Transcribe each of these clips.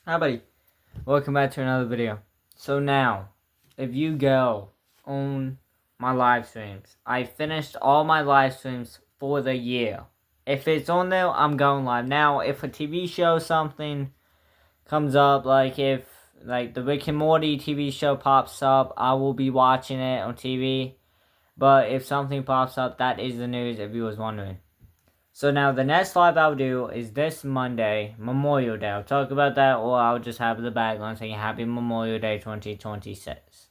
Hi buddy, welcome back to another video. So now, if you go on my live streams, I finished all my live streams for the year. If it's on there, I'm going live. Now, if a TV show something comes up, like if the Rick and Morty TV show pops up, I will be watching it on TV. But if something pops up, that is the news if you was wondering. So now the next live I'll do is this Monday, Memorial Day. I'll talk about that, or I'll just have the background saying Happy Memorial Day 2026.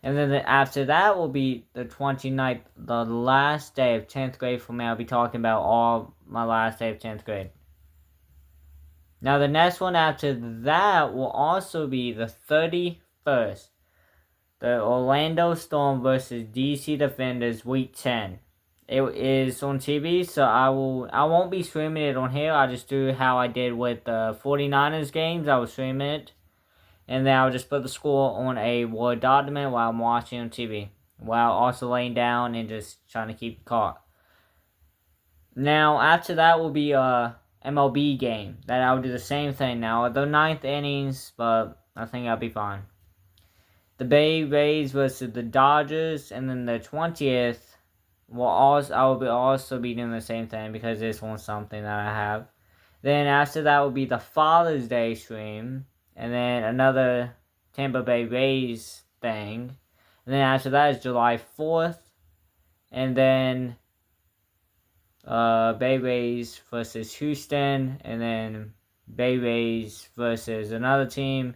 And then after that will be the 29th, the last day of 10th grade for me. I'll be talking about all my last day of 10th grade. Now the next one after that will also be the 31st. The Orlando Storm versus DC Defenders Week 10. It is on TV, so I won't be streaming it on here. I'll just do how I did with the 49ers games. I will stream it, and then I'll just put the score on a Word document while I'm watching on TV, while also laying down and just trying to keep caught. Now, after that will be a MLB game that I'll do the same thing now. The 9th innings, but I think I'll be fine. The Bay Rays versus the Dodgers, and then the 20th. I will also be doing the same thing because this one's something that I have. Then after that will be the Father's Day stream, and then another Tampa Bay Rays thing. And then after that is July 4th, and then Bay Rays versus Houston, and then Bay Rays versus another team,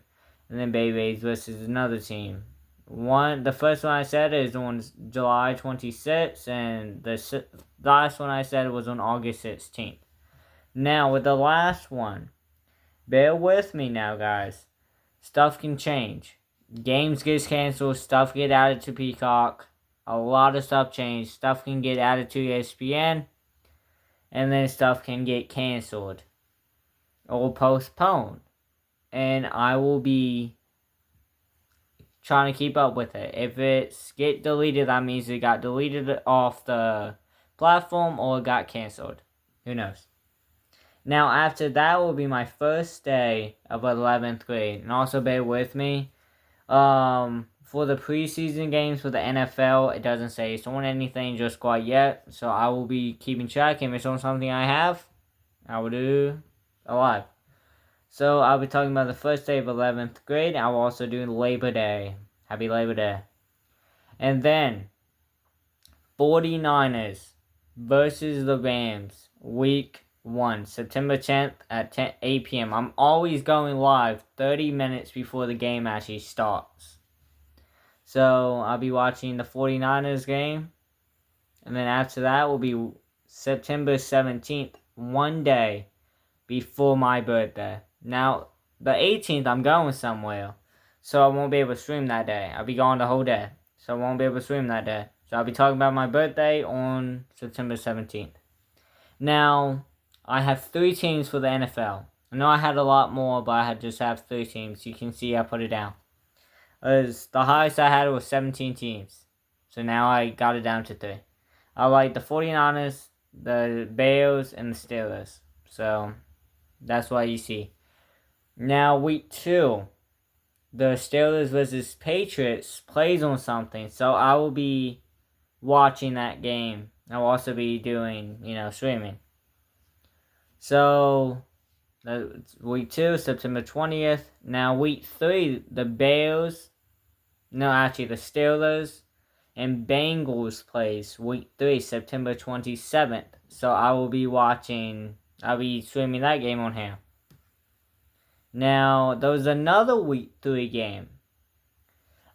and then Bay Rays versus another team. The first one I said is on July 26th, and the last one I said was on August 16th. Now, with the last one, bear with me now, guys. Stuff can change. Games get canceled, stuff get added to Peacock, a lot of stuff changed. Stuff can get added to ESPN, and then stuff can get canceled or postponed. And I will be trying to keep up with it. If it's get deleted, that means it got deleted off the platform or it got canceled. Who knows? Now, after that will be my first day of 11th grade. And also bear with me. For the preseason games for the NFL, it doesn't say it's on anything just quite yet. So I will be keeping track. If it's on something I have, I will do a live. So I'll be talking about the first day of 11th grade. I will also do Labor Day. Happy Labor Day. And then 49ers versus the Rams, Week 1, September 10th at 8 p.m. I'm always going live 30 minutes before the game actually starts. So I'll be watching the 49ers game. And then after that will be September 17th, one day before my birthday. Now, the 18th, I'm going somewhere, so I won't be able to stream that day. I'll be gone the whole day, so I won't be able to stream that day. So I'll be talking about my birthday on September 17th. Now, I have 3 teams for the NFL. I know I had a lot more, but I just have 3 teams. You can see I put it down. The highest I had was 17 teams, so now I got it down to 3. I like the 49ers, the Bears, and the Steelers. So that's what you see. Now, Week 2, the Steelers versus Patriots plays on something, so I will be watching that game. I will also be doing, streaming. So, Week 2, September 20th. Now, Week 3, the Steelers and Bengals plays Week 3, September 27th. So, I'll be streaming that game on here. Now, there was another Week 3 game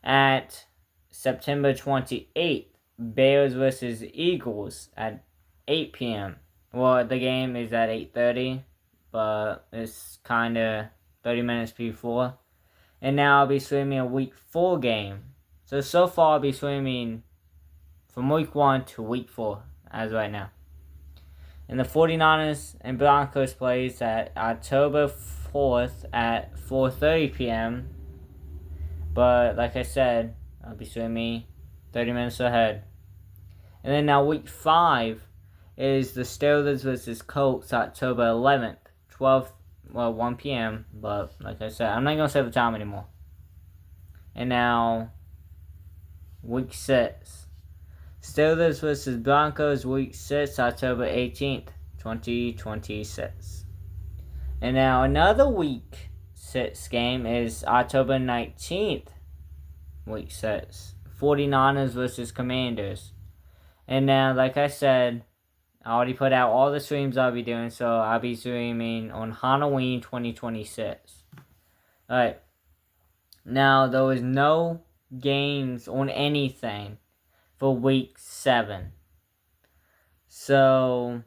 at September 28th, Bears versus Eagles at 8 p.m. Well, the game is at 8:30, but it's kind of 30 minutes before. And now I'll be streaming a Week 4 game. So far I'll be streaming from Week 1 to Week 4 as right now. And the 49ers and Broncos plays at October 4th at 4:30 p.m. But like I said, I'll be streaming 30 minutes ahead. And then now Week 5 is the Steelers versus Colts, October 11th, 1 p.m. But like I said, I'm not going to say the time anymore. And now, week 6. Steelers versus Broncos, week 6, October 18th, 2026. And now another week 6 game is October 19th, week 6. 49ers versus Commanders. And now, like I said, I already put out all the streams I'll be doing, so I'll be streaming on Halloween 2026. Alright. Now, there was no games on anything for week 7. So,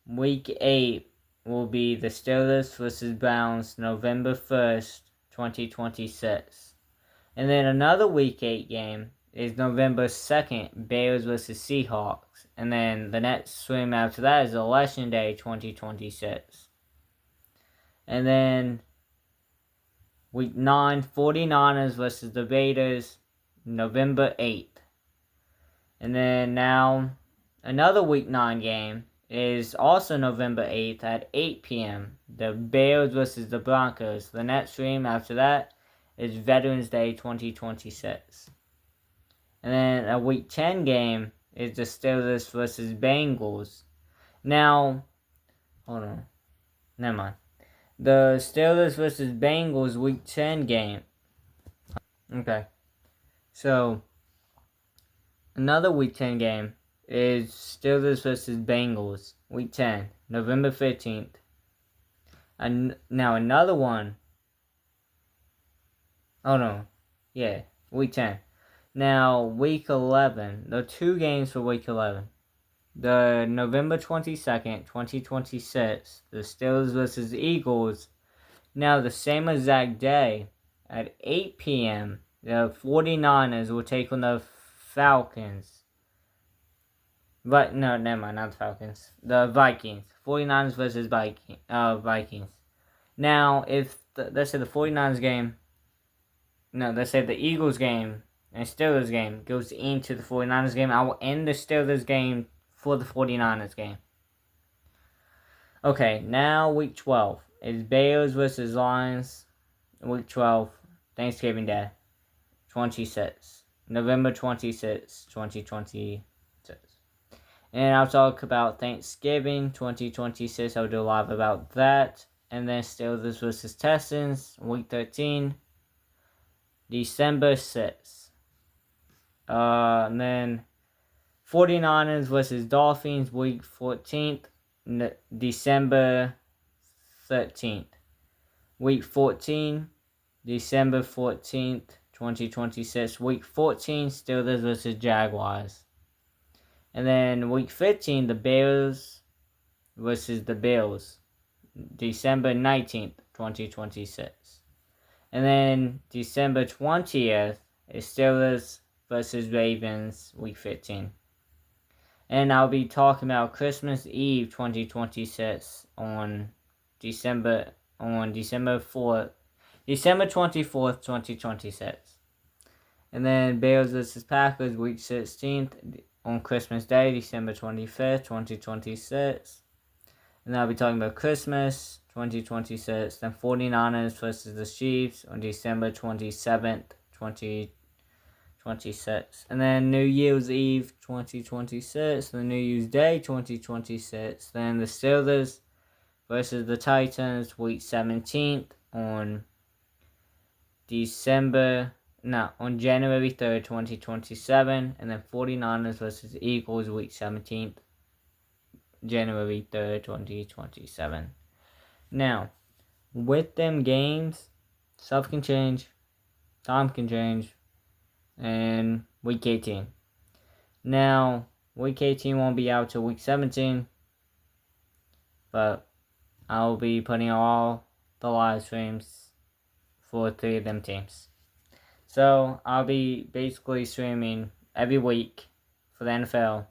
week 8 will be the Steelers versus Browns, November 1st, 2026. And then another week 8 game is November 2nd, Bears versus Seahawks. And then the next stream after that is Election Day 2026. And then week 9, 49ers versus the Raiders, November 8th. And then now another week 9 game is also November 8th at 8 p.m. The Bears versus the Broncos. The next stream after that is Veterans Day 2026. And then a week 10 game is the Steelers versus Bengals. Now, hold on. Never mind. The Steelers versus Bengals week 10 game. Okay. So, another week 10 game is Steelers versus Bengals week 10, November 15th. And now another one. Oh no. Yeah, week 10. Now, week 11, there are 2 games for week 11. The November 22nd, 2026, the Steelers versus Eagles. Now, the same exact day, at 8 p.m., the 49ers will take on the Falcons. But, no, never mind, not the Falcons. The Vikings. 49ers versus Vikings. Now, if, let's say the 49ers game, no, let's say the Eagles game, and Steelers game goes into the 49ers game, I will end the Steelers game for the 49ers game. Okay, now week 12 is Bears versus Lions. Week 12, Thanksgiving Day, 26. November 26, 2026. And I'll talk about Thanksgiving 2026. I'll do a live about that. And then Steelers versus Texans, week 13, December 6th. And then 49ers versus Dolphins, week 14th, December 13th. Week 14, December 14th, 2026. Week 14, Steelers versus Jaguars. And then week 15, the Bears versus the Bills, December 19th, 2026. And then December 20th is Steelers versus Ravens, week 15. And I'll be talking about Christmas Eve 2026 on December 24th, 2026. And then Bears versus Packers, week 16th on Christmas Day, December 25th, 2026. And then I'll be talking about Christmas 2026. Then 49ers versus the Chiefs on December 27th, 2026. And then New Year's Eve 2026. Then New Year's Day 2026. Then the Steelers versus the Titans, week 17th on January 3rd, 2027. And then 49ers versus Eagles, week 17th, January 3rd, 2027. Now, with them games, stuff can change, time can change, and week 18. Now, week 18 won't be out till week 17, but I'll be putting all the live streams for 3 of them teams. So, I'll be basically streaming every week for the NFL,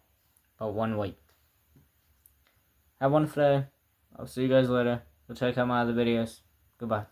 but 1 week. Have one for today. I'll see you guys later. Go check out my other videos. Goodbye.